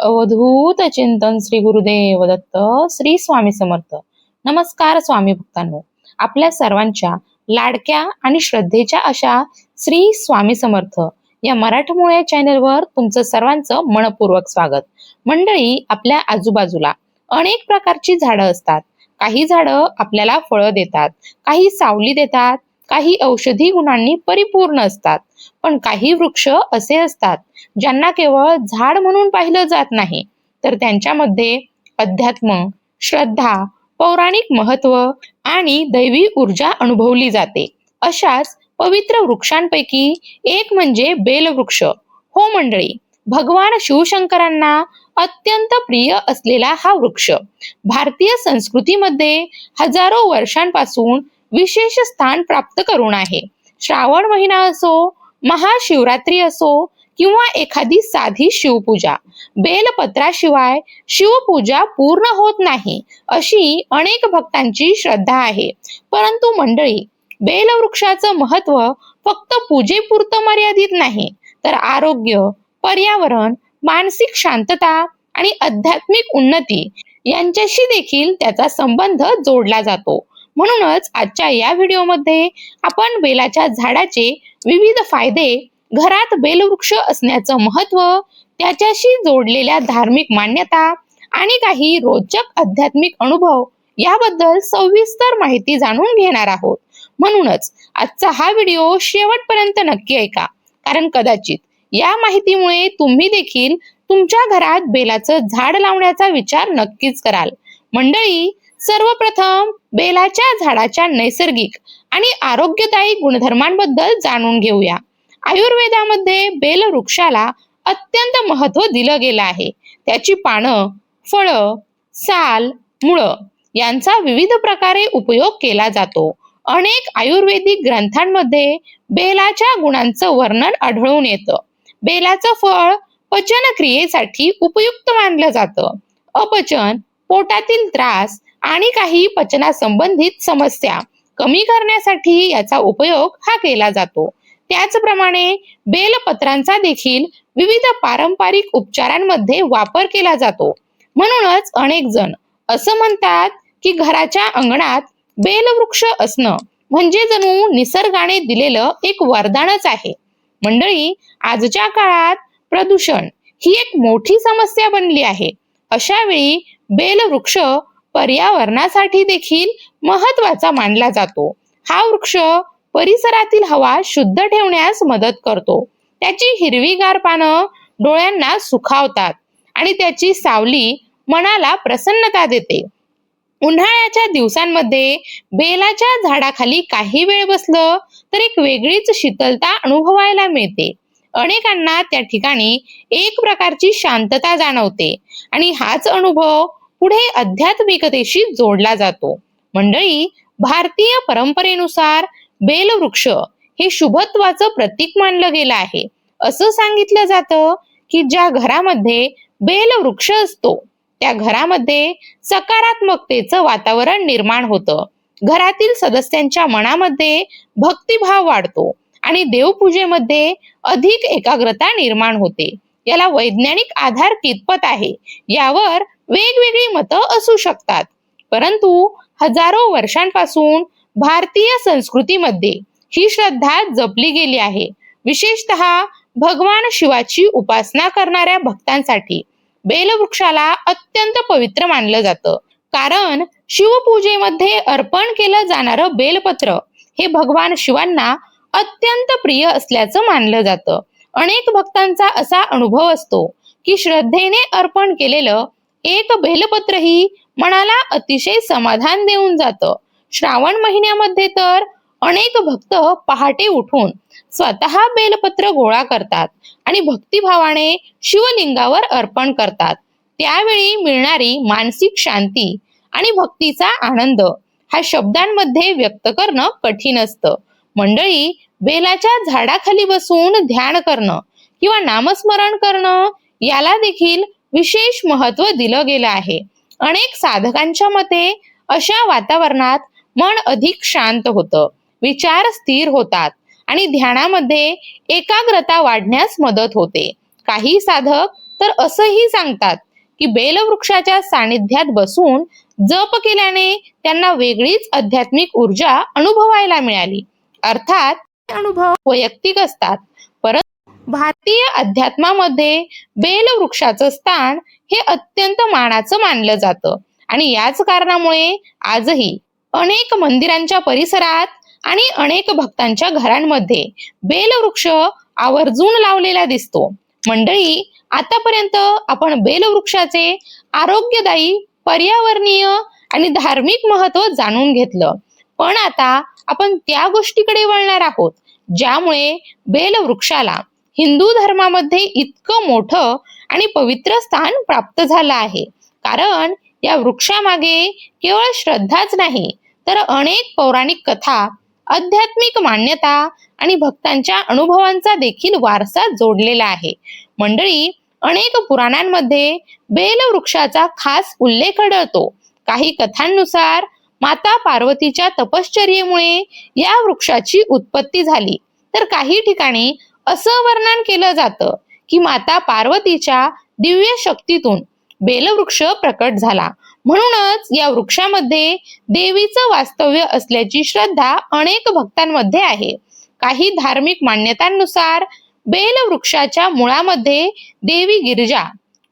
अवधूत चिंतन श्री गुरुदेव दत्त श्री स्वामी समर्थ. नमस्कार स्वामी भक्तांनो, आपल्या सर्वांच्या लाडक्या आणि श्रद्धेच्या अशा श्री स्वामी समर्थ या मराठमोळ्या चॅनलवर तुमचं सर्वांचं मनपूर्वक स्वागत. मंडळी, आपल्या आजूबाजूला अनेक प्रकारची झाडं असतात. काही झाडं आपल्याला फळं देतात, काही सावली देतात, काही औषधी गुणांनी परिपूर्ण असतात. पण काही वृक्ष असे असतात ज्यांना केवळ झाड म्हणून पाहिलं जात नाही, तर त्यांच्यामध्ये अध्यात्म, श्रद्धा, पौराणिक महत्व आणि दैवी ऊर्जा अनुभवली जाते. अशाच पवित्र वृक्षांपैकी एक म्हणजे बेलवृक्ष. हो मंडळी, भगवान शिवशंकरांना अत्यंत प्रिय असलेला हा वृक्ष भारतीय संस्कृतीमध्ये हजारो वर्षांपासून विशेष स्थान प्राप्त करून आहे. श्रावण महिना असो, महाशिवरात्री असो किंवा एखादी साधी शिवपूजा, बेलपत्राशिवाय शिवपूजा पूर्ण होत नाही अशी अनेक भक्तांची श्रद्धा आहे. परंतु मंडळी, बेलवृक्षाचं महत्व फक्त पूजेपुरतं मर्यादित नाही, तर आरोग्य, पर्यावरण, मानसिक शांतता आणि आध्यात्मिक उन्नती यांच्याशी देखील त्याचा संबंध जोडला जातो. म्हणूनच आजच्या या व्हिडिओमध्ये आपण बेलाच्या झाडाचे विविध फायदे, घरात बेलवृक्ष असण्याचं महत्व, त्याच्याशी जोडलेल्या धार्मिक मान्यता आणि काही रोचक आध्यात्मिक अनुभव याबद्दल सविस्तर माहिती जाणून घेणार आहोत. म्हणूनच आजचा हा व्हिडिओ शेवटपर्यंत नक्की ऐका, कारण कदाचित या माहितीमुळे तुम्ही देखील तुमच्या घरात बेलाचं झाड लावण्याचा विचार नक्कीच कराल. मंडळी, सर्वप्रथम बेलाच्या झाडाच्या नैसर्गिक आणि आरोग्यदायी गुणधर्मांबद्दल जाणून घेऊया. आयुर्वेदामध्ये बेलवृक्षाला अत्यंत महत्व दिलं गेलं आहे. त्याची पानं, फळं, साल, मुळं यांचा विविध प्रकारे उपयोग केला जातो. अनेक आयुर्वेदिक ग्रंथांमध्ये बेलाच्या गुणांचं वर्णन आढळून येतं. बेलाचं फळ पचनक्रियेसाठी उपयुक्त मानलं जातं. अपचन, पोटातील त्रास आणि काही पचनासंबंधित समस्या कमी करण्यासाठी याचा उपयोग हा केला जातो. त्याचप्रमाणे बेलपत्रांचा देखील विविध पारंपरिक उपचारांमध्ये वापर केला जातो. म्हणूनच अनेक जण असं म्हणतात की घराच्या अंगणात बेलवृक्ष असणं म्हणजे जणू निसर्गाने दिलेलं एक वरदानच आहे. मंडळी, आजच्या काळात प्रदूषण ही एक मोठी समस्या बनली आहे. अशा वेळी बेलवृक्ष पर्यावरणासाठी देखील महत्वाचा मानला जातो. हा वृक्ष परिसरातील हवा शुद्ध ठेवण्यास मदत करतो. त्याची हिरवीगार पानं डोळ्यांना सुखावतात आणि त्याची सावली मनाला प्रसन्नता देते. उन्हाळ्याच्या दिवसांमध्ये बेलाच्या झाडाखाली काही वेळ बसलं तर एक वेगळीच शीतलता अनुभवायला मिळते. अनेकांना त्या ठिकाणी एक प्रकारची शांतता जाणवते आणि हाच अनुभव पुढे आध्यात्मिकतेशी जोडला जातो. मंडळी, भारतीय परंपरेनुसार बेलवृक्ष हे शुभत्वाचं प्रतीक मानलं गेलं आहे. असं सांगितलं जातं की ज्या घरामध्ये बेलवृक्ष असतो त्या घरामध्ये सकारात्मकतेचं वातावरण निर्माण होतं. घरातील सदस्यांच्या मनामध्ये भक्तिभाव वाढतो आणि देवपूजेमध्ये अधिक एकाग्रता निर्माण होते. याला वैज्ञानिक आधार कितपत आहे यावर वेगवेगळी मतं असू शकतात, परंतु हजारो वर्षांपासून भारतीय संस्कृतीमध्ये ही श्रद्धा जपली गेली आहे. विशेषतः भगवान शिवाची उपासना करणाऱ्या भक्तांसाठी बेलवृक्षाला अत्यंत पवित्र मानलं जातं. कारण शिवपूजेमध्ये अर्पण केलं जाणारं बेलपत्र हे भगवान शिवांना अत्यंत प्रिय असल्याचं मानलं जातं. अनेक भक्तांचा असा अनुभव असतो की श्रद्धेने अर्पण केलेलं एक बेलपत्रही मनाला अतिशय समाधान देऊन जातं. श्रावण महिन्यामध्ये तर अनेक भक्त पहाटे उठून स्वतः बेलपत्र गोळा करतात आणि भक्तिभावाने शिवलिंगावर अर्पण करतात. त्यावेळी मिळणारी मानसिक शांती आणि भक्तीचा आनंद हा शब्दांमध्ये व्यक्त करणं कठीण असतं. मंडळी, बेलाच्या झाडाखाली बसून ध्यान करणं किंवा नामस्मरण करणं याला देखील विशेष महत्व दिलं गेलं आहे. अनेक साधकांच्या मते अशा वातावरणात मन अधिक शांत होतं, विचार स्थिर होतात आणि ध्यानामध्ये एकाग्रता वाढण्यास मदत होते. काही साधक तर असंही सांगतात की बेलवृक्षाच्या सानिध्यात बसून जप केल्याने त्यांना वेगळीच आध्यात्मिक ऊर्जा अनुभवायला मिळाली. अर्थात हे अनुभव वैयक्तिक असतात, परंतु भारतीय अध्यात्मामध्ये बेलवृक्षाचं स्थान हे अत्यंत मानाचं मानलं जातं. आणि याच कारणामुळे आजही अनेक मंदिरांच्या परिसरात आणि अनेक भक्तांच्या घरांमध्ये बेलवृक्ष आवर्जून लावलेला दिसतो. मंडळी, आतापर्यंत आपण बेलवृक्षाचे आरोग्यदायी, पर्यावरणीय आणि धार्मिक महत्त्व जाणून घेतलं. पण आता आपण त्या गोष्टीकडे वळणार आहोत ज्यामुळे बेलवृक्षाला हिंदू धर्मामध्ये इतकं मोठं आणि पवित्र स्थान प्राप्त झालं आहे. कारण या वृक्षामागे केवळ श्रद्धाच नाही, तर अनेक पौराणिक कथा, आध्यात्मिक मान्यता आणि भक्तांच्या अनुभवांचा देखील वारसा जोडलेला आहे. मंडळी, अनेक पुराणांमध्ये बेलवृक्षाचा खास उल्लेख आढळतो. काही कथांनुसार माता पार्वतीच्या तपश्चर्येमुळे या वृक्षाची उत्पत्ती झाली, तर काही ठिकाणी असं वर्णन केलं जातं की माता पार्वतीच्या दिव्य शक्तीतून बेलवृक्ष प्रकट झाला. म्हणूनच या वृक्षामध्ये देवीचं वास्तव्य असल्याची श्रद्धा अनेक भक्तांमध्ये आहे. काही धार्मिक मान्यतांनुसार बेलवृक्षाच्या मुळामध्ये देवी गिरिजा,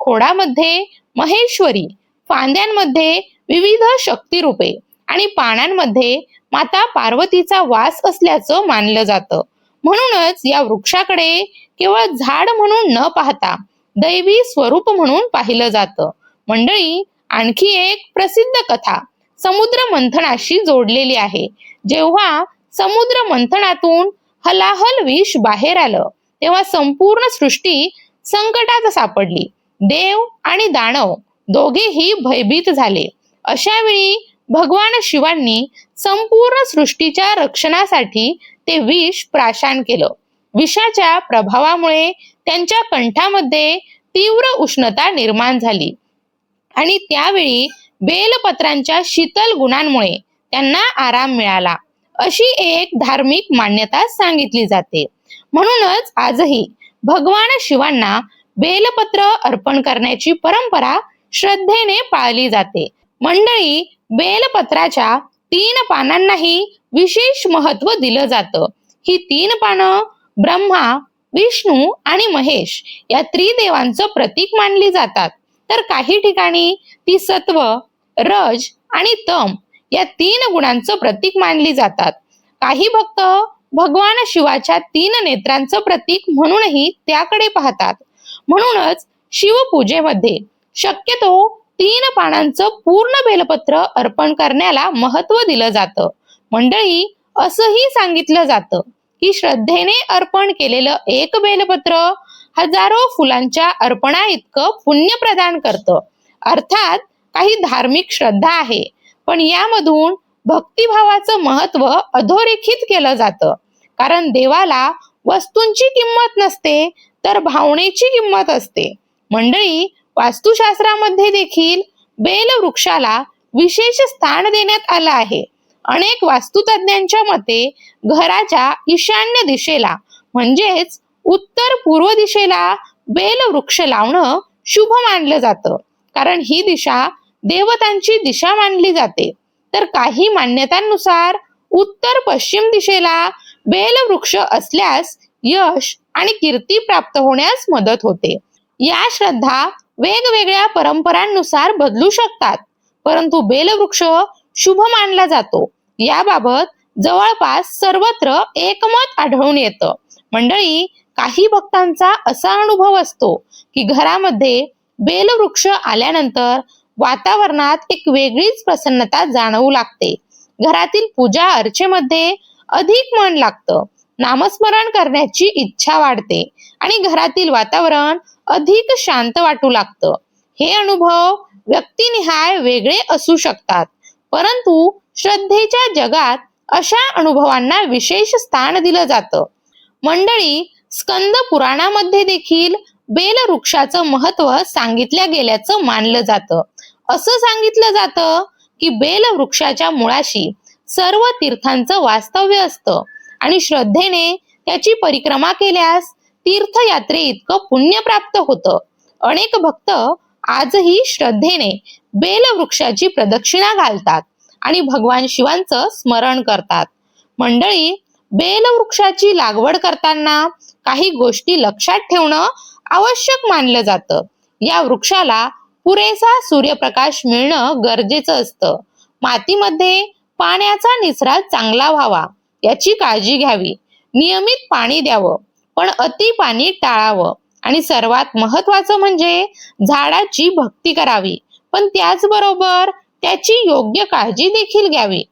खोडामध्ये महेश्वरी, फांद्यांमध्ये विविध शक्तिरूपे आणि पानांमध्ये माता पार्वतीचा वास असल्याचं मानलं जातं. म्हणूनच या वृक्षाकडे केवळ झाड म्हणून न पाहता दैवी स्वरूप म्हणून पाहिलं जातं. मंडळी, आणखी एक प्रसिद्ध कथा समुद्र मंथनाशी जोडलेली आहे. जेव्हा समुद्र मंथनातून हलाहल विष बाहेर आलं, तेव्हा संपूर्ण सृष्टी संकटात सापडली. देव आणि दानव दोघेही भयभीत झाले. अशा वेळी भगवान शिवांनी संपूर्ण सृष्टीच्या रक्षणासाठी ते विष प्राशन केलं. विषाच्या प्रभावामुळे त्यांच्या कंठामध्ये तीव्र उष्णता निर्माण झाली आणि त्यावेळी बेलपत्रांच्या शीतल गुणांमुळे त्यांना आराम मिळाला, अशी एक धार्मिक मान्यता सांगितली जाते. म्हणूनच आजही भगवान शिवांना बेलपत्र अर्पण करण्याची परंपरा श्रद्धेने पाळली जाते. मंडळी, बेलपत्राच्या 3 पानांनाही विशेष महत्त्व दिलं जातं. ही 3 पानं ब्रह्मा, विष्णू आणि महेश या त्रिदेवांचं प्रतीक मानली जातात. तर काही ठिकाणी ती सत्व, रज आणि तम या 3 गुणांचं प्रतीक मानली जातात. काही भक्त भगवान शिवाच्या 3 नेत्रांचं प्रतीक म्हणूनही त्याकडे पाहतात. म्हणूनच शिवपूजेमध्ये शक्यतो 3 पानांचं पूर्ण बेलपत्र अर्पण करण्याला महत्त्व दिलं जातं. मंडळी, असंही सांगितलं जातं की श्रद्धेने अर्पण केलेलं एक बेलपत्र हजारो फुलांच्या अर्पणा इतकं पुण्य प्रदान करतं. अर्थात काही धार्मिक श्रद्धा आहे, पण यामधून भक्तिभावाचं महत्त्व अधोरेखित केलं जातं. कारण देवाला वस्तूंची किंमत नसते, तर भावनेची किंमत असते. मंडळी, वास्तुशास्त्रामध्ये देखील बेलवृक्षाला विशेष स्थान देण्यात आलं आहे. अनेक वास्तुतज्ञांच्या मते घराच्या ईशान्य दिशेला म्हणजेच उत्तर पूर्व दिशेला बेलवृक्ष लावणं शुभ मानलं जातं, कारण ही दिशा देवतांची दिशा मानली जाते. तर काही मान्यतांनुसार उत्तर पश्चिम दिशेला बेलवृक्ष असल्यास यश आणि कीर्ती प्राप्त होण्यास मदत होते. या श्रद्धा वेगवेगळ्या परंपरांनुसार बदलू शकतात, परंतु बेलवृक्ष शुभ मानला जातो याबाबत जवळपास सर्वत्र एकमत आढळून येतं. मंडळी, काही भक्तांचा असा अनुभव असतो की घरामध्ये बेलवृक्ष आल्यानंतर वातावरणात एक वेगळीच प्रसन्नता जाणवू लागते. घरातील पूजा अर्चेमध्ये अधिक मन लागतं, नामस्मरण करण्याची इच्छा वाढते आणि घरातील वातावरण अधिक शांत वाटू लागतं. हे अनुभव व्यक्तिनिहाय वेगळे असू शकतात, परंतु श्रद्धेच्या जगात अशा अनुभवांना विशेष स्थान दिलं जातं. मंडळी, स्कंद पुराणामध्ये देखील बेलवृक्षाचं महत्त्व सांगितलं गेल्याचं मानलं जातं. असं सांगितलं जातं की बेलवृक्षाच्या मुळाशी सर्व तीर्थांचं वास्तव्य असतं आणि श्रद्धेने त्याची परिक्रमा केल्यास तीर्थयात्रे इतकं पुण्य प्राप्त होतं. अनेक भक्त आजही श्रद्धेने बेलवृक्षाची प्रदक्षिणा घालतात आणि भगवान शिवांचं स्मरण करतात. मंडळी, बेलवृक्षाची लागवड करताना काही गोष्टी लक्षात ठेवणं आवश्यक मानलं जातं. या वृक्षाला पुरेसा सूर्यप्रकाश मिळणं गरजेचं असतं. मातीमध्ये पाण्याचा निचरा चांगला व्हावा याची काळजी घ्यावी. नियमित पाणी द्यावं, पण अति पाणी टाळावं. आणि सर्वात महत्वाचं म्हणजे झाडाची भक्ती करावी, पण त्याचबरोबर त्याची योग्य काळजी देखील घ्यावी.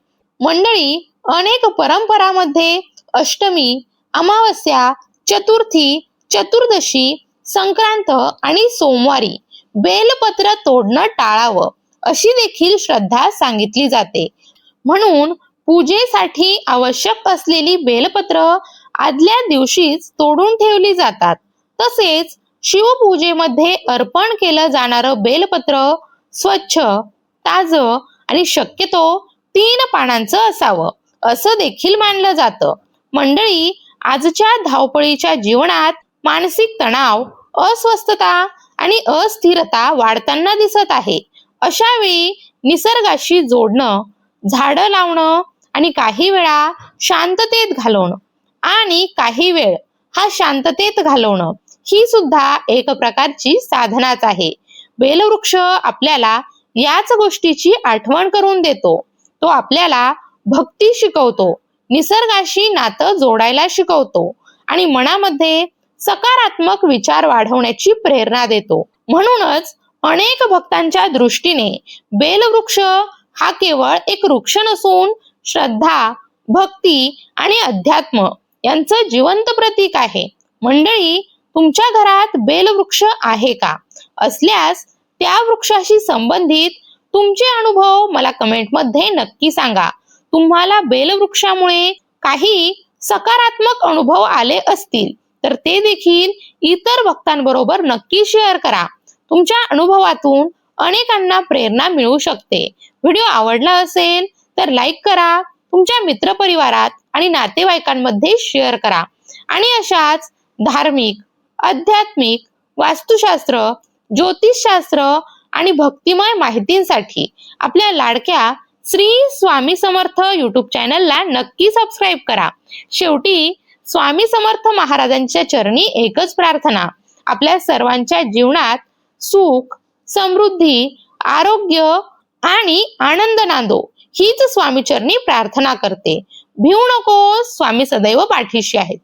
मंडळी, अनेक परंपरांमध्ये अष्टमी, अमावस्या, चतुर्थी, चतुर्दशी, संक्रांत आणि सोमवारी बेलपत्र तोडणं टाळावं अशी देखील श्रद्धा सांगितली जाते. म्हणून पूजेसाठी आवश्यक असलेली बेलपत्र आदल्या दिवशीच तोडून ठेवली जातात. तसेच शिवपूजेमध्ये अर्पण केलं जाणारं बेलपत्र स्वच्छ, ताजं आणि शक्यतो 3 पानांचं असावं असं देखील मानलं जातं. मंडळी, आजच्या धावपळीच्या जीवनात मानसिक तणाव, अस्वस्थता आणि अस्थिरता वाढताना दिसत आहे. अशा वेळी निसर्गाशी जोडणं, झाडं लावणं आणि काही वेळा शांततेत घालवणं ही सुद्धा एक प्रकारची साधनाच आहे. बेलवृक्ष आपल्याला याच गोष्टीची आठवण करून देतो. तो आपल्याला भक्ती शिकवतो, निसर्गाशी नातं जोडायला शिकवतो आणि मनामध्ये सकारात्मक विचार वाढवण्याची प्रेरणा देतो. म्हणूनच अनेक भक्तांच्या दृष्टीने बेलवृक्ष हा केवळ एक वृक्ष नसून श्रद्धा, भक्ती आणि अध्यात्म यांचं जिवंत प्रतीक आहे. मंडळी, तुमच्या घरात बेलवृक्ष आहे का? असल्यास त्या वृक्षाशी संबंधित तुमचे अनुभव मला कमेंटमध्ये नक्की सांगा. तुम्हाला बेलवृक्षामुळे काही सकारात्मक अनुभव आले असतील तर ते देखील इतर भक्तांबरोबर नक्की शेअर करा. तुमच्या अनुभवातून अनेकांना प्रेरणा मिळू शकते. व्हिडिओ आवडला असेल तर लाईक करा, तुमच्या मित्रपरिवारात आणि नातेवाईकांमध्ये शेअर करा आणि अशाच धार्मिक, आध्यात्मिक, वास्तुशास्त्र, ज्योतिषशास्त्र आणि भक्तिमय माहितींसाठी आपल्या लाडक्या श्री स्वामी समर्थ यूट्यूब चॅनलला नक्की सबस्क्राईब करा. शेवटी स्वामी समर्थ महाराजांच्या चरणी एकच प्रार्थना, आपल्या सर्वांच्या जीवनात सुख, समृद्धी, आरोग्य आणि आनंद नांदो हीच स्वामी चरणी प्रार्थना करते. भिवू नको, स्वामी सदैव पाठीशी आहेत.